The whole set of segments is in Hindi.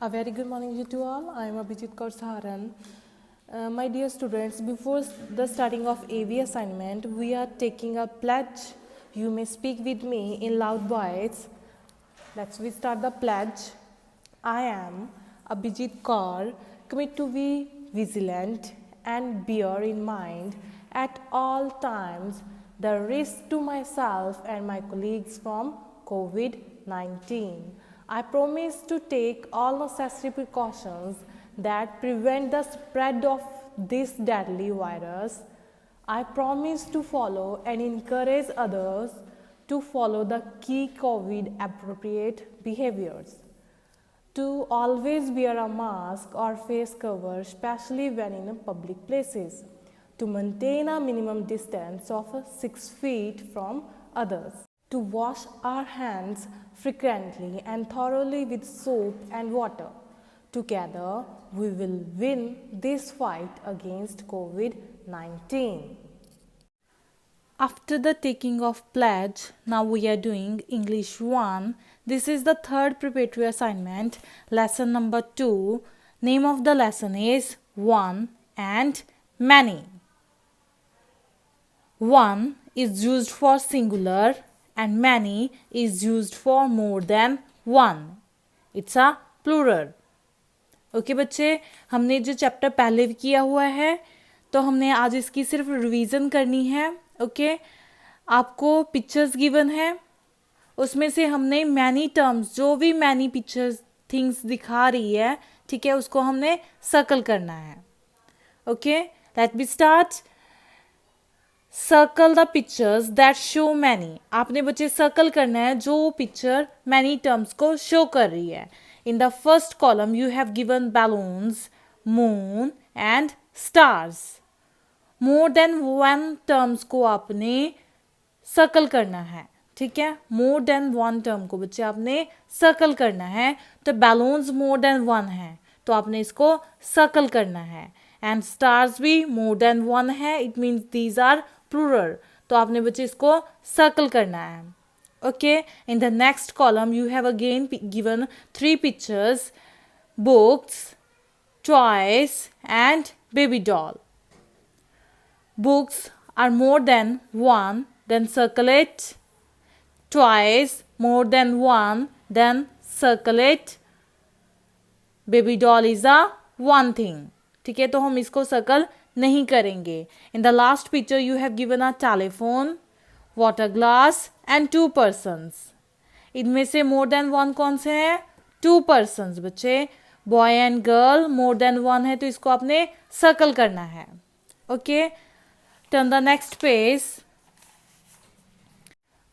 A very good morning to all. I am Abhijit Kaur Saharan. My dear students, before the starting of AV assignment, we are taking a pledge. You may speak with me in loud voice. Let's we start the pledge. I am Abhijit Kaur, commit to be vigilant and bear in mind at all times the risk to myself and my colleagues from COVID-19. I promise to take all necessary precautions that prevent the spread of this deadly virus. I promise to follow and encourage others to follow the key COVID appropriate behaviors. To always wear a mask or face cover, especially when in public places. To maintain a minimum distance of 6 feet from others. To wash our hands frequently and thoroughly with soap and water. Together, we will win this fight against COVID-19. After the taking of pledge, now we are doing English 1. This is the third preparatory assignment, lesson number 2. Name of the lesson is one and many. One is used for singular and many is used for more than one. It's a plural. Okay बच्चे, हमने जो चैप्टर पहले किया हुआ है तो हमने आज इसकी सिर्फ रिवीजन करनी है. ओके, आपको पिक्चर्स गिवन है, उसमें से हमने मैनी टर्म्स, जो भी मैनी पिक्चर्स थिंग्स दिखा रही है, ठीक है, उसको हमने सर्कल करना है. Okay, let be start. Circle the pictures that show many. आपने बच्चे सर्कल करना है जो पिक्चर मैनी टर्म्स को शो कर रही है. In the first column you have given balloons, moon and stars. More than one terms को आपने सर्कल करना है, ठीक है. मोर देन वन टर्म को बच्चे आपने सर्कल करना है. तो बैलून्स मोर देन वन है तो आपने इसको सर्कल करना है. एंड स्टार्स भी मोर देन वन है, it means these are plural, तो आपने बच्चे इसको सर्कल करना है. Okay, in the next column you have again given 3 pictures, books, toys and baby doll. Books are more than one, then circle it. Toys more than one, then circle it. Baby doll is a one thing. ठीक है, तो हम इसको सर्कल नहीं करेंगे. In the last picture you have given a telephone, water glass and 2 persons. इनमें से मोर देन वन कौन से हैं? 2 persons बच्चे. Boy and girl more than one है तो इसको आपने सर्कल करना है. Okay, turn the next page.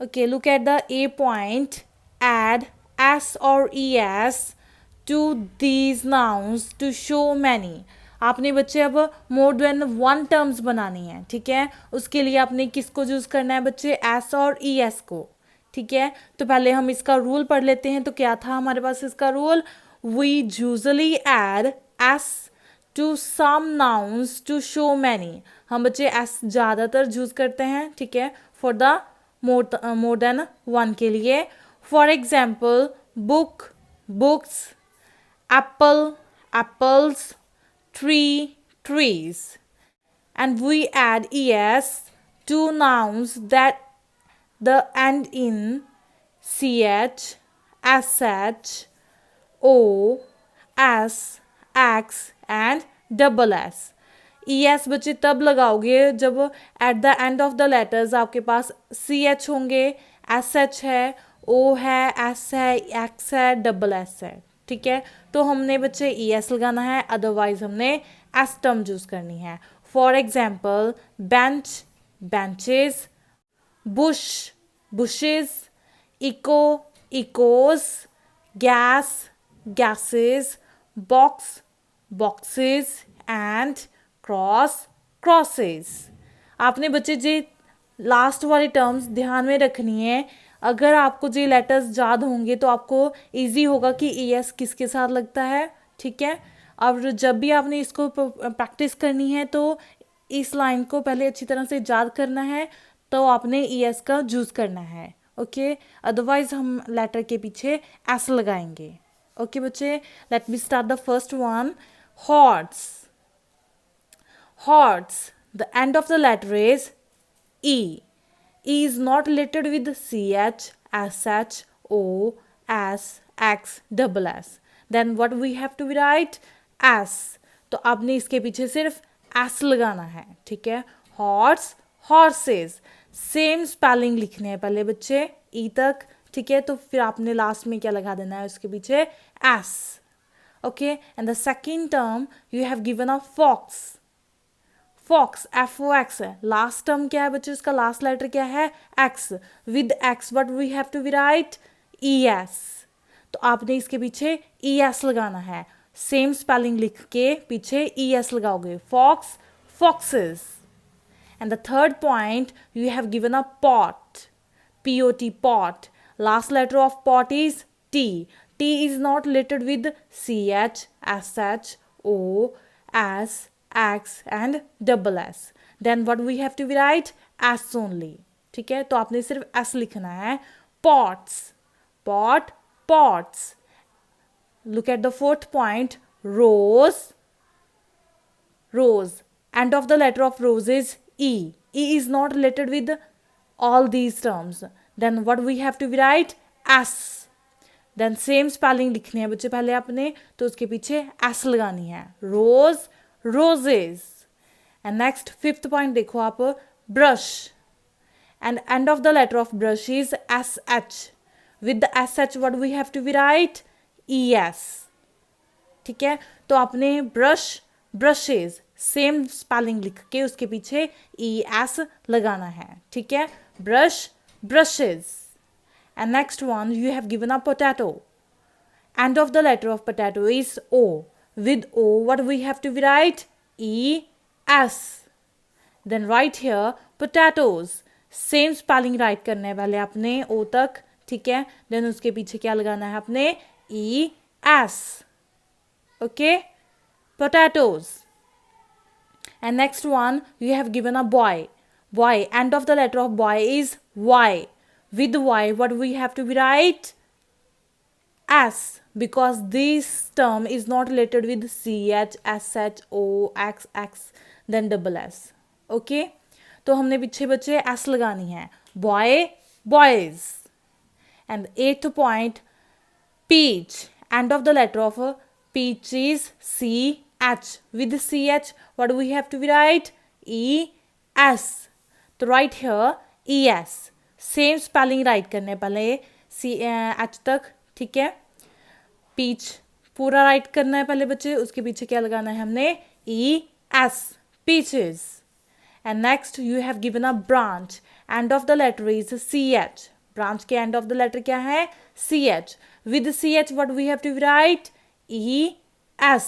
Okay, look at the A point. Add s or es to these nouns to show many. आपने बच्चे अब मोर देन वन टर्म्स बनानी है, ठीक है. उसके लिए आपने किसको यूज करना है बच्चे? एस और ई एस को, ठीक है. तो पहले हम इसका रूल पढ़ लेते हैं. तो क्या था हमारे पास इसका rule? We usually add S to some nouns to show many. हम बच्चे एस ज़्यादातर यूज करते हैं, ठीक है, for the more than one के लिए. For example book, books, apple, apples, tree, trees. And we add es to nouns that the end in ch, sh, o, s, x and double s. es बच्चे तब लगाओगे जब at the end of the letters आपके पास ch होंगे, sh है, o है, s है, x है, डबल s है, ठीक है. तो हमने बच्चे es लगाना है, अदरवाइज हमने एस टर्म यूज करनी है. For example bench, benches, bush, bushes, echo, echoes, gas, gases, box, boxes and cross, crosses. आपने बच्चे जी लास्ट वाली टर्म्स ध्यान में रखनी है. अगर आपको जी लेटर्स याद होंगे तो आपको इजी होगा कि ई एस किसके साथ लगता है, ठीक है. अब जब भी आपने इसको प्रैक्टिस करनी है तो इस लाइन को पहले अच्छी तरह से याद करना है, तो आपने ई एस का यूज़ करना है. ओके, अदरवाइज हम लेटर के पीछे एस लगाएंगे. ओके बच्चे, let me start the first one. Horse. Horse, the end of the letter is E. E is not related with CH, SH, O, S, X, double S. Then what we have to write? S. तो आपने इसके पीछे सिर्फ S लगाना है, ठीक है. हॉर्स, हॉर्सेस, सेम स्पेलिंग लिखने हैं पहले बच्चे E तक, ठीक है. तो फिर आपने लास्ट में क्या लगा देना है उसके पीछे? S. Okay, and the second term you have given a fox. Fox, FOX है. लास्ट टर्म क्या है बच्चे? उसका लास्ट लेटर क्या है? X. With X what we have to write? ES. तो आपने इसके पीछे ES लगाना है. सेम स्पेलिंग लिख के पीछे ES लगाओगे. Fox, foxes. And the third point you have given a pot. POT, pot. Last letter of pot is T. T is not related with CH, SH, O, S, X and double S. Then what we have to write? S only. ठीक है, तो आपने सिर्फ S लिखना है. Pots, pot, pots. Look at the fourth point. Rose, rose. End of the letter of rose is E. E is not related with all these terms. Then what we have to write? S. Then same spelling लिखनी है बच्चे पहले आपने, तो उसके पीछे एस लगानी है. Rose, roses. And next fifth point देखो आप, brush. And end of the letter of brush is SH. With the SH what we have to write? ES. ठीक है, तो आपने ब्रश, ब्रशेज, सेम स्पेलिंग लिख के उसके पीछे ES लगाना है. ठीक है, brush, brushes. And next one, you have given a potato. End of the letter of potato is O. With O, what we have to write? ES. Then right here, potatoes. Same spelling write करना है पहले आपने O तक, ठीक है. Then उसके पीछे क्या लगाना है आपने? ES. Okay? Potatoes. And next one, you have given a boy. Boy. End of the letter of boy is Y. With Y, what we have to write? S. Because this term is not related with CH, SH, O, X, X, then double S. Okay? तो हमने पीछे बच्चे S लगानी है. Boy, boys. And eighth point, peach. End of the letter of peach is CH. With CH, what we have to write? ES. तो right here, ES. Same spelling right करने पहले H तक, ठीक है. पीच पूरा राइट करना है पहले बच्चे, उसके पीछे क्या लगाना है हमने? ES. Peaches. And next you have given a branch. End of the letter is CH. Branch के एंड ऑफ द लेटर क्या है? CH. With CH what we have to write? ES.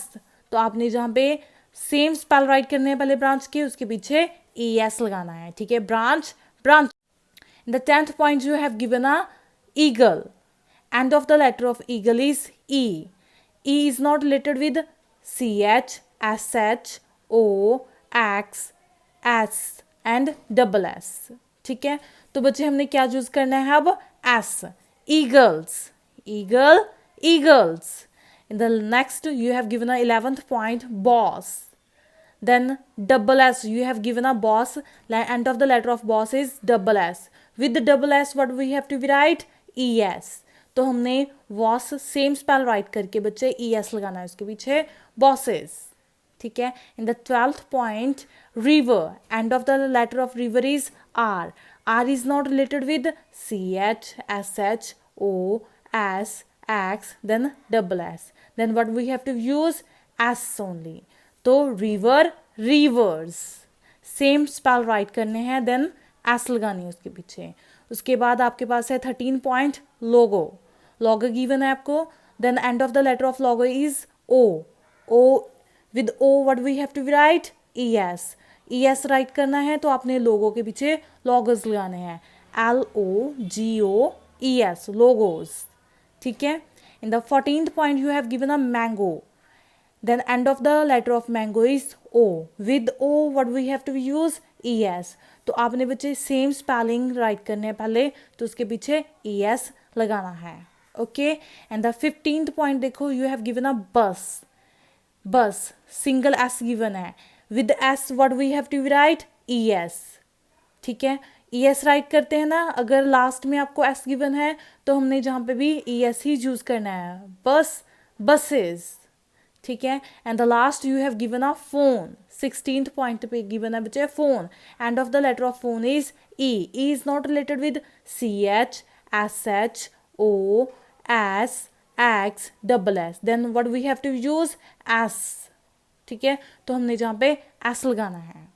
तो आपने जहाँ पे सेम स्पेल राइट करने हैं पहले ब्रांच के, उसके पीछे ES लगाना है. ठीक है, branch, branch. In the 10th point, you have given a eagle. End of the letter of eagle is E. E is not related with CH, SH, O, X, S and double S. ठीक है, तो बच्चे हमने क्या चूज करना है अब? S. Eagles. Eagle, eagles. In the next, you have given a 11th point, boss. Then double S, you have given a boss. End of the letter of boss is double S. With the double S, what we have to write? ES. तो हमने boss सेम स्पेल राइट करके बच्चे ES लगाना है उसके पीछे, bosses. ठीक है. In the 12th point, river. End of the letter of river is R. R is not related with CH, SH, O, S, X, then double S. Then what we have to use? S only. तो river, reverse. Same spell right करने हैं, देन एस लगानी है उसके पीछे. उसके बाद आपके पास है 13 पॉइंट, लोगो. लोगो गिवन है आपको. Then end of the letter of logo is O. O. With O what we have to write? ES. ES write करना है तो आपने लोगो के पीछे लोगोस लगाने हैं. LOGOES, logos. ठीक है. In the 14th point you have given a mango. Then end of the letter of mango is O. With O what we have to use? ES. तो आपने बच्चे सेम स्पेलिंग राइट करने हैं पहले, तो उसके पीछे ES लगाना है. Okay. And the 15th point देखो, you have given a bus, बस सिंगल एस गिवन है, with S what we have to write E S, ठीक है। ई एस राइट करते हैं ना, अगर लास्ट में आपको एस गिवन है तो हमने जहाँ पे भी ई एस ही यूज करना है, बस, बसेस, ठीक है। And the last you have given a phone, 16th point पे गिवन है बच्चे phone, end of the letter of phone is E is not related with C H, S H, O, S, X, double S, then what we have to use S, ठीक है। तो हमने जहाँ पे एस लगाना है,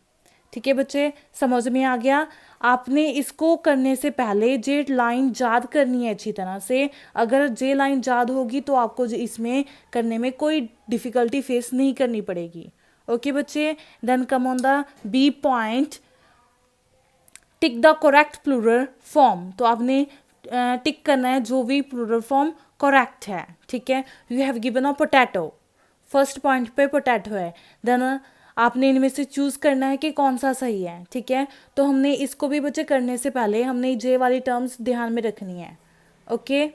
ठीक है बच्चे, समझ में आ गया। आपने इसको करने से पहले जे लाइन याद करनी है अच्छी तरह से, अगर जे लाइन याद होगी तो आपको इसमें करने में कोई डिफ़िकल्टी फेस नहीं करनी पड़ेगी। ओके बच्चे, then come on the B point, tick the correct plural form. तो आपने टिक करना है जो भी प्लूरल फॉर्म करेक्ट है, ठीक है। You have given a potato, first point पे पोटैटो है, देन आपने इनमें से चूज करना है कि कौन सा सही है, ठीक है। तो हमने इसको भी बच्चे करने से पहले हमने जे वाली टर्म्स ध्यान में रखनी है, okay.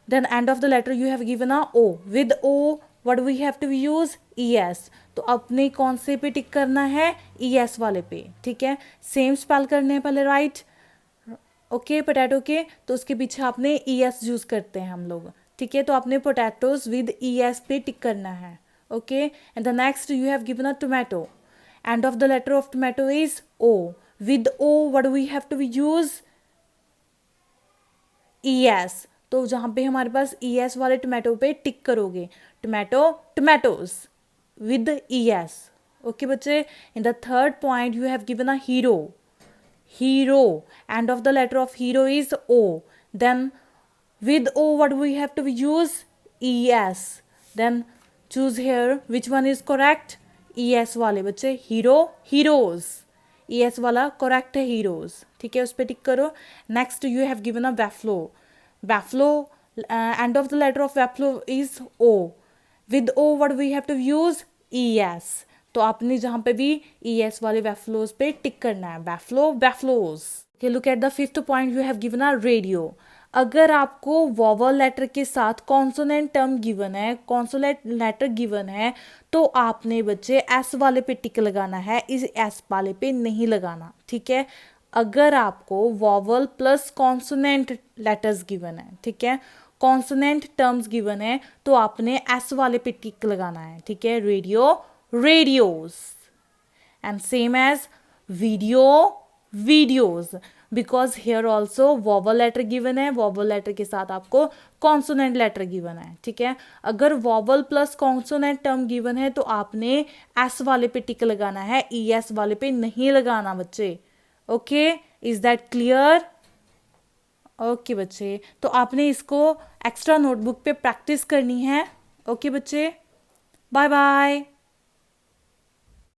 Then end of the letter you have given a O, with O what we have to use E S, तो अपने कौन से पे टिक करना है, ई एस वाले पे, ठीक है। सेम स्पेल करने हैं पहले, राइट, ओके, पोटैटो के, तो उसके पीछे आपने ई एस यूज करते हैं हम लोग, ठीक है। तो आपने पोटैटोज विद ई एस पे टिक करना है, okay. And the next you have given a tomato, end of the letter of tomato is o, with o what do we have to use es, तो जहाँ पे हमारे पास es वाले टोमेटो पे टिक करोगे, tomato, tomatoes with es, okay बच्चे। In the third point you have given a hero, hero, end of the letter of hero is o, then with o what we have to use es, then choose here which one is correct, es वाले बच्चे, हीरो, हीरोज, es वाला करेक्ट है, हीरोज, ठीक है, उस पर टिक करो। Next you have given a buffalo, buffalo, end of the letter of buffalo is O, with O what we have to use es, तो आपने जहाँ पे भी es वाले बैफ्लोज पे टिक करना है, buffalo, buffaloes. Look at the 5th point, you have given a radio. अगर आपको वॉवल लेटर के साथ कॉन्सोनेंट टर्म गिवन है, कॉन्सोनेंट लेटर गिवन है, तो आपने बच्चे एस वाले पे टिक लगाना है, इस एस वाले पे नहीं लगाना, ठीक है। अगर आपको vowel plus consonant letters given है, ठीक है, कॉन्सोनेंट टर्म्स गिवन है, तो आपने एस वाले पे टिक लगाना है, ठीक है। Radio, radios, and same as video, videos, because here also vowel letter given है, वॉवल लेटर के साथ आपको कॉन्सोनेंट लेटर गिवन है, ठीक है। अगर vowel plus consonant term given है तो आपने एस वाले पे टिक लगाना है, ई एस वाले पे नहीं लगाना बच्चे, okay. Is that clear? Okay बच्चे, तो आपने इसको एक्स्ट्रा नोटबुक पे प्रैक्टिस करनी है, ओके बच्चे, बाय बाय।